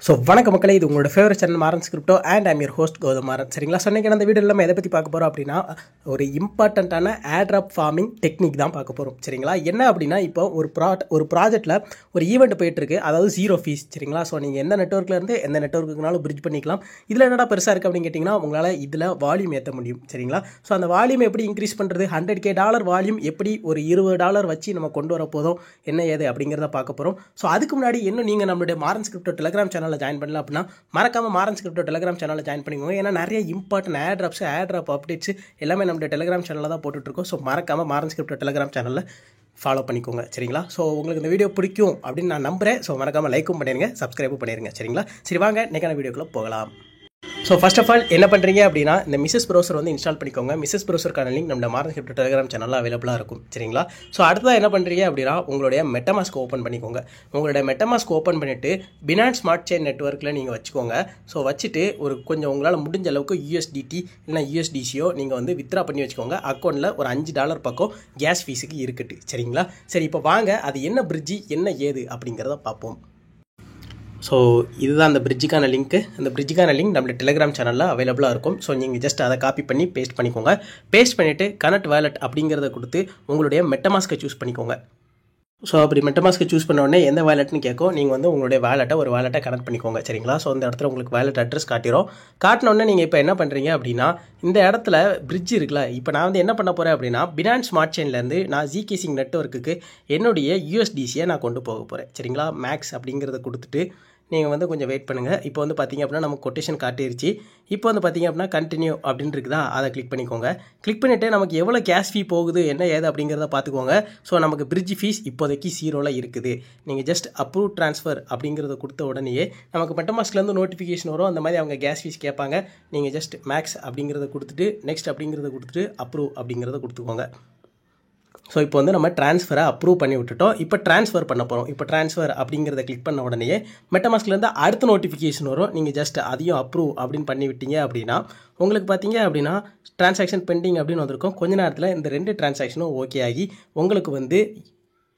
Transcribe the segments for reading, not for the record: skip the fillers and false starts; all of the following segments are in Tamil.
ஸோ வணக்க மக்களே, இது உங்களோட favourite channel Maran's crypto and I'm your host Gautham Maran. சரிங்களா? ஸோ இன்றைக்கி அந்த வீடியோவில் நம்ம எதை பற்றி பார்க்க போகிறோம் அப்படின்னா, ஒரு இம்பார்ட்டண்ட்டான ஏர்ட்ராப் ஃபார்மிங் டெக்னிக் தான் பார்க்க போகிறோம். சரிங்களா? என்ன அப்படின்னா, இப்போ ஒரு ப்ராஜெக்ட்டில் ஒரு ஈவெண்ட் போயிட்டுருக்கு, அதாவது ஜீரோ ஃபீஸ். சரிங்களா? ஸோ நீங்கள் எந்த நெட்வொர்க்லேருந்து எந்த நெட்வொர்க்குனாலும் பிரிட்ஜ் பண்ணிக்கலாம். இதில் என்னடா பெருசாக இருக்குது அப்படின்னு கேட்டிங்கன்னா, உங்களால் இதில் வால்யூம் ஏற்ற முடியும். சரிங்களா? ஸோ அந்த வால்யூம் எப்படி இன்க்ரீஸ் பண்ணுறது, $100K வால்யூம் எப்படி ஒரு $20 வச்சு நம்ம கொண்டு வர போதும், என்ன ஏது அப்படிங்கிறத பார்க்க போகிறோம். ஸோ அதுக்கு முன்னாடி இன்னும் நீங்கள் நம்மளுடைய மாரன்ஸ் கிரிப்டோ டெலிகிராம் சேனலில் ஜாயின் பண்ணல அப்படின்னா மறக்காம மாரன்ஸ் கிரிப்டோ டெலிகிராம் சேனலில் ஜாயின் பண்ணிக்கோங்க. ஏன்னா நிறைய இம்பார்ட்டன்ட் ஏர்ட்ராப் அப்டேட்ஸ் எல்லாமே நம்மளுடைய டெலிகிராம் சேனலில் தான் போட்டுட்ருக்கோம். ஸோ மறக்காம மாரன்ஸ் கிரிப்டோ டெலிகிராம் சேனலில் ஃபாலோ பண்ணிக்கோங்க. சரிங்களா? ஸோ உங்களுக்கு இந்த வீடியோ பிடிக்கும் அப்படின்னு நான் நம்புகிறேன். ஸோ மறக்காமல் லைக்கும் பண்ணிடுங்க, சப்ஸ்கிரைபும் பண்ணிடுங்க. சரிங்களா? சரி, வாங்க இன்னைக்கான வீடியோக்குள்ளே போகலாம். ஸோ ஃபர்ஸ்ட் ஆஃப் ஆல் என்ன பண்ணுறீங்க அப்படின்னா, இந்த மிஸ்ஸஸ் ப்ரௌசர் வந்து இன்ஸ்டால் பண்ணிக்கோங்க. மிஸ்ஸஸ் ப்ரௌசருக்கான லிங்க் நம்ம மாரன்ஸ் கிரிப்டோ டெலிகிராம் சேனலில் அவைலபிளாக இருக்கும். சரிங்களா? ஸோ அடுத்ததாக என்ன பண்ணுறீங்க அப்படின்னா, உங்களுடைய மெட்டமாஸ்க் ஓப்பன் பண்ணிக்கோங்க. உங்களுடைய மெட்டமாஸ்க் ஓப்பன் பண்ணிவிட்டு பினான்ஸ் ஸ்மார்ட் செயின் நெட்வொர்க்கில் நீங்கள் வச்சுக்கோங்க. ஸோ வச்சுட்டு ஒரு கொஞ்சம் உங்களால் முடிஞ்ச அளவுக்கு USDT இல்லைனா USDCயோ நீங்கள் வந்து வித்ரா பண்ணி வச்சுக்கோங்க. அக்கௌண்ட்டில் ஒரு $5 பக்கம் கேஸ் ஃபீஸுக்கு இருக்குது. சரிங்களா? சரி, இப்போ வாங்க அது என்ன பிரிட்ஜி என்ன ஏது அப்படிங்கிறத பார்ப்போம். ஸோ இதுதான் அந்த பிரிட்ஜுக்கான லிங்க்கு. அந்த பிரிட்ஜுக்கான லிங்க் நம்மளோட டெலிகிராம் சேனலில் அவைலபிளாக இருக்கும். ஸோ நீங்கள் ஜஸ்ட் அதை காப்பி பண்ணி பேஸ்ட் பண்ணிக்கோங்க. பேஸ்ட் பண்ணிவிட்டு கனெக்ட் வேலட் அப்படிங்கிறத கொடுத்து உங்களுடைய மெட்டமாஸ்க்கை சூஸ் பண்ணிக்கோங்க. ஸோ அப்படி மெட்டமாஸ்க்கை சூஸ் பண்ண உடனே எந்த வேலட்னு கேட்கும். நீங்கள் வந்து உங்களுடைய வேலட்டை கனெக்ட் பண்ணிக்கோங்க. சரிங்களா? ஸோ இந்த இடத்துல உங்களுக்கு வேலட் அட்ரஸ் காட்டிடும். காட்டினோடனே நீங்கள் இப்போ என்ன பண்ணுறீங்க அப்படின்னா, இந்த இடத்துல பிரிட்ஜ் இருக்குல்ல, இப்போ நான் வந்து என்ன பண்ண போகிறேன் அப்படின்னா, பினான்ஸ் ஸ்மார்ட் செயின்லேருந்து நான் ஜிகேசிங் நெட்வொர்க்குக்கு என்னுடைய USDCயை நான் கொண்டு போக போகிறேன். சரிங்களா? மேக்ஸ் அப்படிங்கிறத கொடுத்துட்டு நீங்கள் வந்து கொஞ்சம் வெயிட் பண்ணுங்கள். இப்போ வந்து பார்த்திங்க அப்படின்னா நமக்கு கொட்டேஷன் காட்டிருச்சு. இப்போ வந்து பார்த்திங்க அப்படின்னா கண்டினியூ அப்படின்னு இருக்குதா, அதை கிளிக் பண்ணிக்கோங்க. கிளிக் பண்ணிவிட்டு நமக்கு எவ்வளோ கேஷ் ஃபீ போகுது என்ன ஏது அப்படிங்கிறத பார்த்துக்கோங்க. ஸோ நமக்கு பிரிட்ஜ் ஃபீஸ் இப்போதைக்கு 0 இருக்குது. நீங்கள் ஜஸ்ட் அப்ரூவ் ட்ரான்ஸ்ஃபர் அப்படிங்கிறத கொடுத்த உடனேயே நமக்கு மெட்டமாஸ்க்லேருந்து நோட்டிஃபிகேஷன் வரும். அந்த மாதிரி அவங்க கேஸ் ஃபீஸ் கேட்பாங்க. நீங்கள் ஜஸ்ட் மேக்ஸ் அப்படிங்கிறத கொடுத்துட்டு நெக்ஸ்ட் அப்படிங்கிறத கொடுத்துட்டு அப்ரூவ் அப்படிங்கிறத கொடுத்துக்கோங்க. ஸோ இப்போ வந்து நம்ம ட்ரான்ஸ்ஃபரை அப்ரூவ் பண்ணி விட்டுட்டோம். இப்போ ட்ரான்ஸ்ஃபர் பண்ண போகிறோம். இப்போ ட்ரான்ஸ்ஃபர் அப்படிங்கிறத கிளிக் பண்ண உடனே மெட்டமாஸ்க்லேருந்து அடுத்த நோட்டிஃபிகேஷன் வரும். நீங்கள் ஜஸ்ட் அதையும் அப்ரூவ் அப்படின்னு பண்ணி விட்டீங்க அப்படின்னா உங்களுக்கு பார்த்தீங்க அப்படின்னா ட்ரான்சாக்ஷன் பெண்டிங் அப்படின்னு வந்திருக்கும். கொஞ்ச நேரத்தில் இந்த 2 ட்ரான்சாக்ஷனும் ஓகே ஆகி உங்களுக்கு வந்து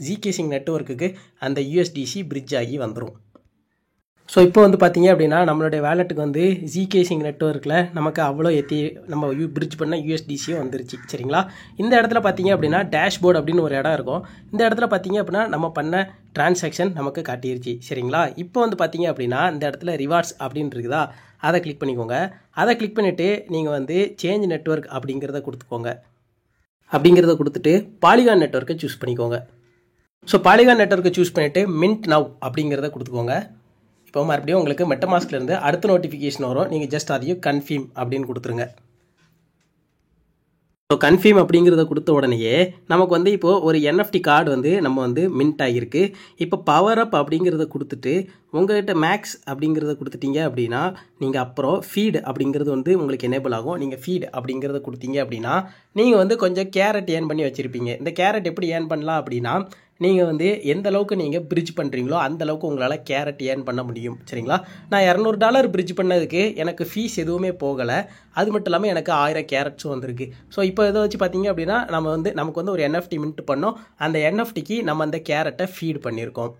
ஜிகேசிங் நெட்வொர்க்குக்கு அந்த USDC பிரிட்ஜ் ஆகி வந்துடும். ஸோ இப்போ வந்து பார்த்திங்க அப்படின்னா நம்மளுடைய வேலெட்டுக்கு வந்து ஜிகேசிங் நெட்வொர்க்கில் நமக்கு அவ்வளோ நம்ம பிரிட்ஜ் பண்ண USDCயும் வந்துருச்சு. சரிங்களா? இந்த இடத்துல பார்த்திங்க அப்படின்னா டேஷ்போர்டு அப்படின்னு ஒரு இடம் இருக்கும். இந்த இடத்துல பார்த்திங்க அப்படின்னா நம்ம பண்ண டிரான்சாக்ஷன் நமக்கு காட்டிருச்சு. சரிங்களா? இப்போ வந்து பார்த்திங்க அப்படின்னா இந்த இடத்துல ரிவார்ட்ஸ் அப்படின்னு இருக்குதா, அதை கிளிக் பண்ணிக்கோங்க. அதை கிளிக் பண்ணிவிட்டு நீங்கள் வந்து சேஞ்ச் நெட்வொர்க் அப்படிங்கிறத கொடுத்துக்கோங்க. அப்படிங்கிறத கொடுத்துட்டு பாலிகான் நெட்வொர்க்கை சூஸ் பண்ணிக்கோங்க. ஸோ பாலிகான் நெட்வொர்க்கை சூஸ் பண்ணிவிட்டு மின்ட் நவ் அப்படிங்கிறத கொடுத்துக்கோங்க. இப்போ மறுபடியும் உங்களுக்கு மெட்டமாஸ்க்லேருந்து அடுத்த நோட்டிஃபிகேஷன் வரும். நீங்கள் ஜஸ்ட் அதையும் கன்ஃபார்ம் அப்படின்னு கொடுத்துருங்க. ஸோ கன்ஃபார்ம் அப்படிங்கிறத கொடுத்த உடனேயே நமக்கு வந்து இப்போது ஒரு NFT கார்டு வந்து நம்ம வந்து மின்ட் ஆகியிருக்கு. இப்போ பவர் அப் அப்படிங்கிறத கொடுத்துட்டு உங்கள்கிட்ட மேக்ஸ் அப்படிங்கிறத கொடுத்துட்டீங்க அப்படின்னா நீங்கள் அப்புறம் ஃபீடு அப்படிங்கிறது வந்து உங்களுக்கு எனேபிள் ஆகும். நீங்கள் ஃபீடு அப்படிங்கிறத கொடுத்தீங்க அப்படின்னா நீங்கள் வந்து கொஞ்சம் கேரட் ஏர்ன் பண்ணி வச்சுருப்பீங்க. இந்த கேரட் எப்படி ஏர்ன் பண்ணலாம் அப்படின்னா, நீங்கள் வந்து எந்த அளவுக்கு நீங்கள் பிரிட்ஜ் பண்ணுறீங்களோ அந்த அளவுக்கு உங்களால் கேரட் ஏர்ன் பண்ண முடியும். சரிங்களா? நான் $200 பிரிட்ஜ் பண்ணதுக்கு எனக்கு ஃபீஸ் எதுவுமே போகலை. அது மட்டும் இல்லாமல் எனக்கு 1000 கேரட்ஸும் வந்திருக்கு. ஸோ இப்போ இதை வச்சு பார்த்தீங்க அப்படின்னா நமக்கு வந்து ஒரு NFT மின்ட் பண்ணோம். அந்த NFTக்கு நம்ம அந்த கேரட்டை ஃபீட் பண்ணியிருக்கோம்.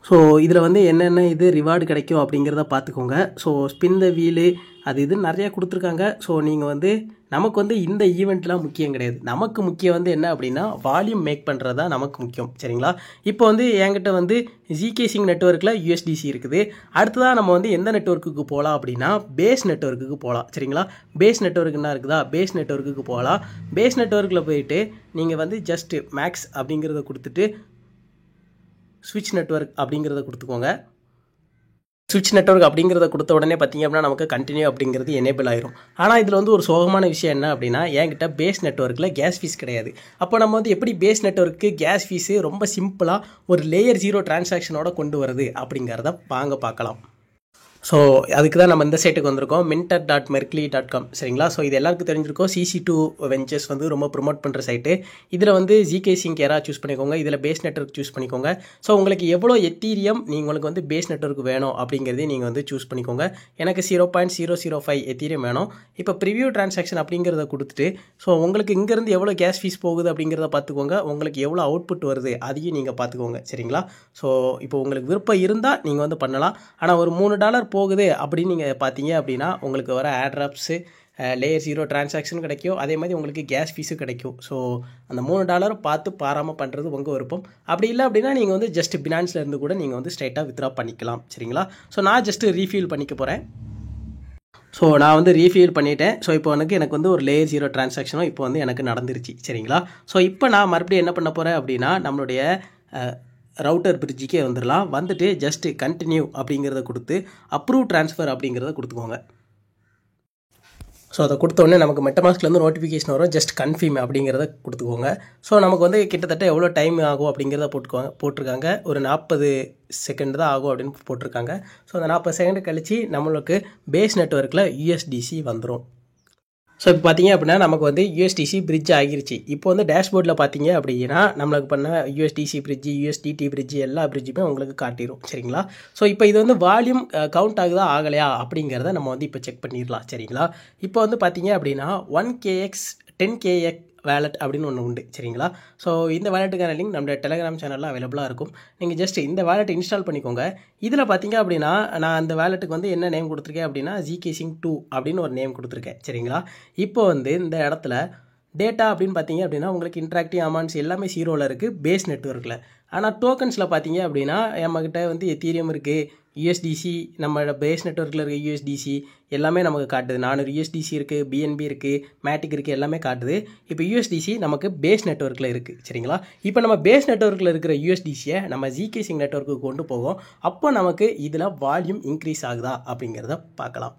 ஸோ இதில் வந்து என்னென்ன இது ரிவார்டு கிடைக்கும் அப்படிங்கிறத பார்த்துக்கோங்க. ஸோ ஸ்பின் த வீலு அது இதுன்னு நிறையா கொடுத்துருக்காங்க. ஸோ நீங்கள் வந்து நமக்கு வந்து இந்த ஈவெண்ட்லாம் முக்கியம் கிடையாது. நமக்கு முக்கியம் வந்து என்ன அப்படின்னா வால்யூம் மேக் பண்ணுறது தான் நமக்கு முக்கியம். சரிங்களா? இப்போ வந்து என்கிட்ட வந்து ஜிகேசிங் நெட்வொர்க்கில் USDC இருக்குது. அடுத்ததாக நம்ம வந்து எந்த நெட்வொர்க்குக்கு போகலாம் அப்படின்னா பேஸ் நெட்வொர்க்குக்கு போகலாம். சரிங்களா? பேஸ் நெட்வொர்க் என்ன இருக்குதா, பேஸ் நெட்வொர்க்குக்கு போகலாம். பேஸ் நெட்வொர்க்கில் போயிட்டு நீங்கள் வந்து ஜஸ்ட் மேக்ஸ் அப்படிங்கிறத கொடுத்துட்டு ஸ்விட்ச் நெட்வொர்க் அப்படிங்கிறத கொடுத்துக்கோங்க. ஸ்விட்ச் நெட்வொர்க் அப்படிங்கிறத கொடுத்த உடனே பார்த்திங்க அப்படின்னா நமக்கு கண்டினியூ அப்படிங்கிறது எனேபிள் ஆயிரும். ஆனால் இதில் வந்து ஒரு சோகமான விஷயம் என்ன அப்படின்னா, என்கிட்ட பேஸ் நெட்வொர்க்கில் கேஸ் ஃபீஸ் கிடையாது. அப்போ நம்ம வந்து எப்படி பேஸ் நெட்வொர்க்கு கேஸ் ஃபீஸு ரொம்ப சிம்பிளாக ஒரு லேயர் 0 டிரான்சாக்ஷனோட கொண்டு வருது அப்படிங்கிறத வாங்க பார்க்கலாம். ஸோ அதுக்கு தான் நம்ம இந்த சைட்டுக்கு வந்திருக்கோம், minter.mercury.com. சரிங்களா? ஸோ இது எல்லாருக்கும் தெரிஞ்சிருக்கோம். CC2 வெஞ்சர்ஸ் வந்து ரொம்ப ப்ரொமோட் பண்ணுற சைட்டு. இதில் வந்து ஜிகே சிங்க் யாராவது சூஸ் பண்ணிக்கோங்க, இதில் பேஸ் நெட்வொர்க் சூஸ் பண்ணிக்கோங்க. ஸோ உங்களுக்கு எவ்வளோ எத்தீரியம் உங்களுக்கு வந்து பேஸ் நெட்வொர்க் வேணும் அப்படிங்கிறதே நீங்கள் வந்து சூஸ் பண்ணிக்கோங்க. எனக்கு 0.005 எத்தீரியம் வேணும். இப்போ ப்ரிவியூ டிரான்சாக்ஷன் அப்படிங்கிறத கொடுத்துட்டு, ஸோ உங்களுக்கு இங்கேருந்து எவ்வளோ கேஸ் ஃபீஸ் போகுது அப்படிங்கிறத பார்த்துக்கோங்க. உங்களுக்கு எவ்வளோ அவுட்புட் வருது அதையும் நீங்கள் பார்த்துக்கோங்க. சரிங்களா? ஸோ இப்போ உங்களுக்கு விருப்பம் இருந்தால் நீங்கள் வந்து பண்ணலாம். ஆனால் ஒரு $3 போகுது அப்படின்னு நீங்கள் பார்த்தீங்க அப்படின்னா உங்களுக்கு வர ஏர்ட்ராப்ஸு லேயர் 0 டிரான்சாக்ஷன் கிடைக்கும். அதே மாதிரி உங்களுக்கு கேஸ் ஃபீஸும் கிடைக்கும். ஸோ அந்த $3 பார்த்து பாராமல் பண்ணுறது உங்கள் விருப்பம். அப்படி இல்லை அப்படின்னா நீங்கள் வந்து ஜஸ்ட் பினான்ஸில் இருந்து கூட நீங்கள் வந்து ஸ்ட்ரைட்டாக வித்ட்ரா பண்ணிக்கலாம். சரிங்களா? ஸோ நான் ஜஸ்ட்டு ரீஃபில் பண்ணிக்க போகிறேன். ஸோ நான் வந்து ரீஃபில் பண்ணிட்டேன். ஸோ இப்போ எனக்கு வந்து ஒரு லேயர் 0 டிரான்சாக்ஷனும் இப்போ வந்து எனக்கு நடந்துருச்சு. சரிங்களா? ஸோ இப்போ நான் மறுபடியும் என்ன பண்ண போகிறேன் அப்படின்னா நம்மளுடைய ரவுட்டர் பிரிட்ஜுக்கே வந்துடலாம். வந்துட்டு ஜஸ்ட்டு கண்டினியூ அப்படிங்கிறத கொடுத்து அப்ரூவ் ட்ரான்ஸ்ஃபர் அப்படிங்கிறத கொடுத்துக்கோங்க. ஸோ அதை கொடுத்தோடனே நமக்கு மெட்டமாஸ்க்லேருந்து நோட்டிஃபிகேஷன் வரும், ஜஸ்ட் கன்ஃபார்ம் அப்படிங்கிறத கொடுத்துக்கோங்க. ஸோ நமக்கு வந்து கிட்டத்தட்ட எவ்வளோ டைம் ஆகும் அப்படிங்கிறத போட்டிருக்காங்க. ஒரு 40 செகண்ட் தான் ஆகும் அப்படின்னு போட்டிருக்காங்க. ஸோ அந்த 40 செகண்ட் கழித்து நம்மளுக்கு பேஸ் நெட்வொர்க்கில் USDC வந்துடும். ஸோ இப்போ பார்த்தீங்க அப்படின்னா நமக்கு வந்து USDC பிரிட்ஜ் ஆகிருச்சு. இப்போ வந்து டேஷ்போர்டில் பார்த்தீங்க அப்படின்னா நம்மளுக்கு பண்ண USDC பிரிட்ஜு, USDT பிரிட்ஜு எல்லா பிரிட்ஜுமே உங்களுக்கு காட்டிடும். சரிங்களா? ஸோ இப்போ இது வந்து வால்யூம் கவுண்ட் ஆகுதா ஆகலையா அப்படிங்கிறத நம்ம வந்து இப்போ செக் பண்ணிடலாம். சரிங்களா? இப்போ வந்து பார்த்தீங்க அப்படின்னா 1KX 10KX வேலட் அப்படின்னு ஒன்று உண்டு. சரிங்களா? ஸோ இந்த வேலெட்டுக்கான லிங்க் நம்மளுடைய டெலிகிராம் சேனலில் அவைலபிளாக இருக்கும். நீங்கள் ஜஸ்ட் இந்த வேலெட் இன்ஸ்டால் பண்ணிக்கோங்க. இதில் பார்த்தீங்க அப்படின்னா நான் அந்த வேலெட்டுக்கு வந்து என்ன நேம் கொடுத்துருக்கேன் அப்படின்னா ஜிகே சிங்க் 2 அப்படின்னு ஒரு நேம் கொடுத்துருக்கேன். சரிங்களா? இப்போ வந்து இந்த இடத்துல டேட்டா அப்படின்னு பார்த்தீங்க அப்படின்னா உங்களுக்கு இன்ட்ராக்டிவ் அமௌண்ட்ஸ் எல்லாமே 0ல் இருக்குது பேஸ் நெட்வொர்க்கில். ஆனால் டோக்கன்ஸில் பார்த்தீங்க அப்படின்னா நம்மக்கிட்ட வந்து எத்தீரியம் இருக்குது, USDC நம்ம பேஸ் நெட்வொர்க்கில் இருக்க USDC எல்லாமே நமக்கு காட்டுது. 400 USDC இருக்குது, BNB இருக்குது, மேட்டிக் இருக்குது, எல்லாமே காட்டுது. இப்போ USDC நமக்கு பேஸ் நெட்வொர்க்கில் இருக்குது. சரிங்களா? இப்போ நம்ம பேஸ் நெட்வொர்க்கில் இருக்கிற USDCயை நம்ம ஜிகே சிங்க் நெட்வொர்க்குக்கு கொண்டு போவோம். அப்போ நமக்கு இதில் வால்யூம் இன்க்ரீஸ் ஆகுதா அப்படிங்கிறத பார்க்கலாம்.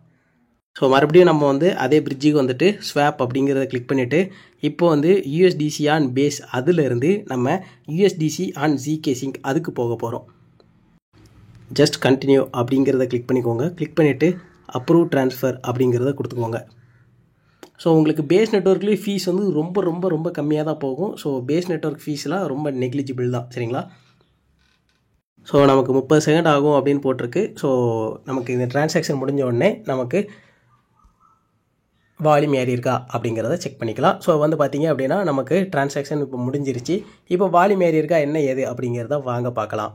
ஸோ மறுபடியும் நம்ம வந்து அதே பிரிட்ஜுக்கு வந்துட்டு ஸ்வாப் அப்படிங்கிறத கிளிக் பண்ணிவிட்டு இப்போ வந்து USDC ஆன் பேஸ் அதிலிருந்து நம்ம USDC ஆன் ஜிகே சிங்க் அதுக்கு போக போகிறோம். ஜஸ்ட் கண்டினியூ அப்படிங்கிறத கிளிக் பண்ணிக்கோங்க. கிளிக் பண்ணிவிட்டு அப்ரூவ் ட்ரான்ஸ்ஃபர் அப்படிங்கிறத கொடுத்துக்கோங்க. ஸோ உங்களுக்கு பேஸ் நெட்வொர்க்லேயும் ஃபீஸ் வந்து ரொம்ப ரொம்ப ரொம்ப கம்மியாக தான் போகும். ஸோ பேஸ் நெட்வொர்க் ஃபீஸ்லாம் ரொம்ப நெக்லிஜிபிள் தான். சரிங்களா? ஸோ நமக்கு 30 செகண்ட் ஆகும் அப்படின்னு போட்டிருக்கு. ஸோ நமக்கு இந்த டிரான்சாக்ஷன் முடிஞ்ச உடனே நமக்கு வால்யூம் ஏறி இருக்கா அப்படிங்கிறத செக் பண்ணிக்கலாம். ஸோ வந்து பார்த்தீங்க அப்படின்னா நமக்கு டிரான்சாக்ஷன் இப்போ முடிஞ்சிருச்சு. இப்போ வால்யூம் ஏறி இருக்கா என்ன ஏது அப்படிங்கிறத வாங்க பார்க்கலாம்.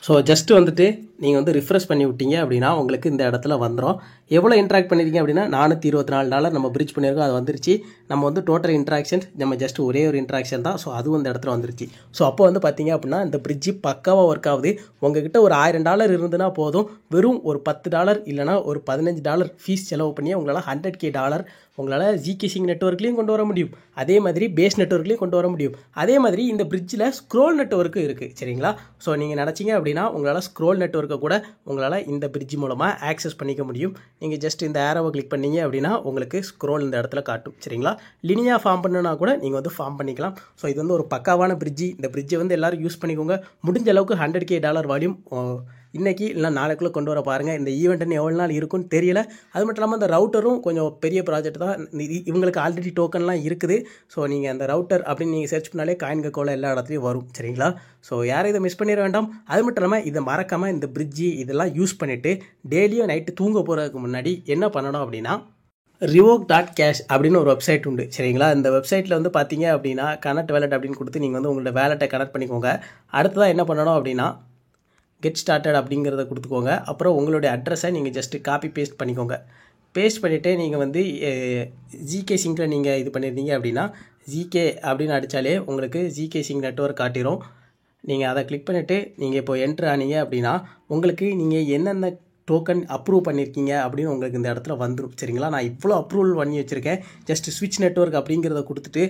ஸோ ஜஸ்ட்டு வந்துட்டு நீங்கள் வந்து ரிஃப்ரெஷ் பண்ணி விட்டீங்க அப்படின்னா உங்களுக்கு இந்த இடத்துல வந்துடும். எவ்வளோ இன்ட்ராக்ட் பண்ணியிருக்கீங்க அப்படின்னா $424 நம்ம பிரிட்ஜ் பண்ணியிருக்கோம், அது வந்துருச்சு. நம்ம வந்து டோட்டல் இன்ட்ராக்ஷன்ஸ் நம்ம ஜஸ்ட் ஒரே ஒரு இன்ட்ராக்ஷன் தான். ஸோ அதுவும் இந்த இடத்துல வந்துருச்சு. ஸோ அப்போ வந்து பார்த்தீங்க அப்படின்னா இந்த பிரிட்ஜு பக்காவாக ஒர்க் ஆகுது. உங்ககிட்ட ஒரு $1000 இருந்துன்னா போதும், வெறும் ஒரு $10 இல்லைனா ஒரு $15 ஃபீஸ் செலவு பண்ணி உங்களால் $100K உங்களால் ஜிகே சிங்க் நெட்வொர்க்லேயும் கொண்டு வர முடியும், அதே மாதிரி பேஸ் நெட்வொர்க்லேயும் கொண்டு வர முடியும். அதே மாதிரி இந்த பிரிட்ஜில் ஸ்க்ரோல் நெட்வொர்க்கு இருக்குது. சரிங்களா? ஸோ நீங்கள் நினச்சிங்க அப்படின்னா உங்களால் ஸ்க்ரோல் நெட்வொர்க்கை கூட உங்களால் இந்த பிரிட்ஜ் மூலமாக ஆக்சஸ் பண்ணிக்க முடியும். நீங்கள் ஜஸ்ட் இந்த ஏரோவை கிளிக் பண்ணீங்க அப்படின்னா உங்களுக்கு ஸ்க்ரோல் இந்த இடத்துல காட்டும். சரிங்களா? லினியாக ஃபார்ம் பண்ணுனா கூட நீங்கள் வந்து ஃபார்ம் பண்ணிக்கலாம். ஸோ இது வந்து ஒரு பக்காவான பிரிட்ஜி. இந்த பிரிட்ஜை வந்து எல்லோரும் யூஸ் பண்ணிக்கோங்க. முடிஞ்ச அளவுக்கு $100K வால்யூம் இன்றைக்கி இல்லை நாளைக்குள்ளே கொண்டு வர பாருங்கள். இந்த ஈவெண்ட்டுன்னு எவ்வளோ நாள் இருக்குன்னு தெரியல. அது மட்டும் இல்லாமல் இந்த ரவுட்டரும் கொஞ்சம் பெரிய ப்ராஜெக்ட் தான். இவங்களுக்கு ஆல்ரெடி டோக்கன்லாம் இருக்குது. ஸோ நீங்கள் அந்த ரவுட்டர் அப்படின்னு நீங்கள் சர்ச் பண்ணாலே காயின் கோல எல்லா இடத்துலையும் வரும். சரிங்களா? ஸோ யாரும் இதை மிஸ் பண்ணிட வேண்டாம். அது மட்டும் இல்லாமல் இதை மறக்காமல் இந்த பிரிட்ஜி இதெல்லாம் யூஸ் பண்ணிவிட்டு டெய்லியும் நைட்டு தூங்க போகிறதுக்கு முன்னாடி என்ன பண்ணணும் அப்படின்னா revoke.cash அப்படின்னு ஒரு வெப்சைட் உண்டு. சரிங்களா? இந்த வெப்சைட்டில் வந்து பார்த்தீங்க அப்படின்னா கனெக்ட் வேலட் அப்படின்னு கொடுத்து நீங்கள் வந்து உங்களோட வேலட்டை கனெக்ட் பண்ணிக்கோங்க. அடுத்ததாக என்ன பண்ணணும் அப்படின்னா கெட் ஸ்டார்டட் அப்படிங்கிறத கொடுத்துக்கோங்க. அப்புறம் உங்களுடைய அட்ரஸை நீங்கள் ஜஸ்ட்டு காப்பி பேஸ்ட் பண்ணிக்கோங்க. பேஸ்ட் பண்ணிவிட்டு நீங்கள் வந்து ஜிகே சிங்கில் நீங்கள் இது பண்ணியிருந்தீங்க அப்படின்னா ஜிகே அப்படின்னு அடித்தாலே உங்களுக்கு ஜிகே சிங்க் நெட்வொர்க் காட்டிடும். நீங்கள் அதை கிளிக் பண்ணிவிட்டு நீங்கள் இப்போ என்ட்ரு ஆனீங்க அப்படின்னா உங்களுக்கு நீங்கள் என்னென்ன டோக்கன் அப்ரூவ் பண்ணியிருக்கீங்க அப்படின்னு உங்களுக்கு இந்த இடத்துல வந்துடும். சரிங்களா? நான் இவ்வளோ அப்ரூவல் பண்ணி வச்சுருக்கேன். ஜஸ்ட் ஸ்விட்ச் நெட்வொர்க் அப்படிங்கிறத கொடுத்துட்டு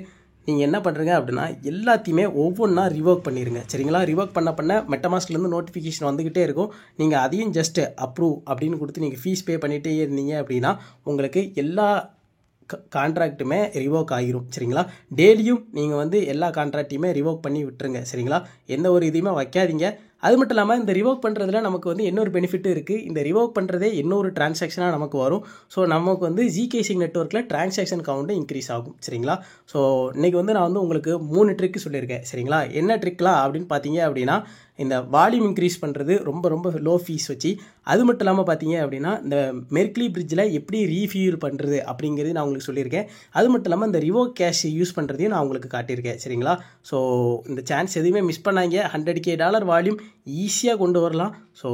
நீங்கள் என்ன பண்ணுறீங்க அப்படின்னா எல்லாத்தையுமே ஒவ்வொன்றா ரிவோக் பண்ணிடுங்க. சரிங்களா? ரிவோக் பண்ண மெட்டமாஸ்க்லேருந்து நோட்டிஃபிகேஷன் வந்துக்கிட்டே இருக்கும். நீங்கள் அதையும் ஜஸ்ட்டு அப்ரூவ் அப்படின்னு கொடுத்து நீங்கள் ஃபீஸ் பே பண்ணிகிட்டே இருந்தீங்க அப்படின்னா உங்களுக்கு எல்லா கான்ட்ராக்ட்டுமே ரிவோக் ஆகிரும். சரிங்களா? டெய்லியும் நீங்கள் வந்து எல்லா கான்ட்ராக்டையுமே ரிவோக் பண்ணி விட்டுருங்க. சரிங்களா? எந்த ஒரு இதையுமே வைக்காதீங்க. அது மட்டும் இல்லாமல் இந்த ரிவோக் பண்ணுறதுல நமக்கு வந்து இன்னொரு பெனிஃபிட்டும் இருக்குது. இந்த ரிவோக் பண்ணுறதே இன்னொரு டிரான்சாக்ஷனாக நமக்கு வரும். ஸோ நமக்கு வந்து ஜிகேசிங் நெட்வொர்க்கில் டிரான்சாக்ஷன் கவுண்ட்டு இன்க்ரீஸ் ஆகும். சரிங்களா? ஸோ இன்றைக்கி வந்து நான் வந்து உங்களுக்கு 3 ட்ரிக்கு சொல்லியிருக்கேன். சரிங்களா? என்ன ட்ரிக்லாம் அப்படின்னு பார்த்தீங்க அப்படின்னா, இந்த வால்யூம் இன்க்ரீஸ் பண்ணுறது ரொம்ப லோ ஃபீஸ் வச்சு, அது மட்டும் இல்லாமல் பார்த்தீங்க அப்படின்னா இந்த மெர்க்லி பிரிட்ஜில் எப்படி ரீஃபியூர் பண்ணுறது அப்படிங்கிறது நான் உங்களுக்கு சொல்லியிருக்கேன். அது மட்டும் இல்லாமல் இந்த ரிவோக் கேஷ் யூஸ் பண்ணுறதையும் நான் உங்களுக்கு காட்டியிருக்கேன். சரிங்களா? ஸோ இந்த சான்ஸ் எதுவுமே மிஸ் பண்ணாங்க. $100K வால்யூம் ஈஸியாக கொண்டு வரலாம். ஸோ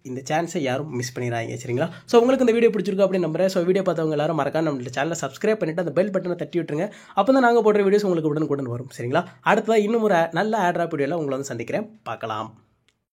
இந்த சான்ஸை யாரும் மிஸ் பண்ணிடுறாங்க. சரிங்களா? ஸோ உங்களுக்கு இந்த வீடியோ பிடிச்சிருக்கோம் அப்படின்னு நம்புறேன். ஸோ வீடியோ பார்த்தவங்க எல்லாரும் மறக்காம நம்ம சேனலை சப்ஸ்கிரைப் பண்ணிவிட்டு அந்த பெல் பட்டனை தட்டி விட்டுருங்க. அப்போ தான் நாங்கள் போடுற வீடியோஸ் உங்களுக்கு உடனுக்குடன் வரும். சரிங்களா? அடுத்ததாக இன்னும் ஒரு நல்ல ஆட் ட்ராப் வீடியோவில் உங்களை வந்து சந்திக்கிறேன். பார்க்கலாம்.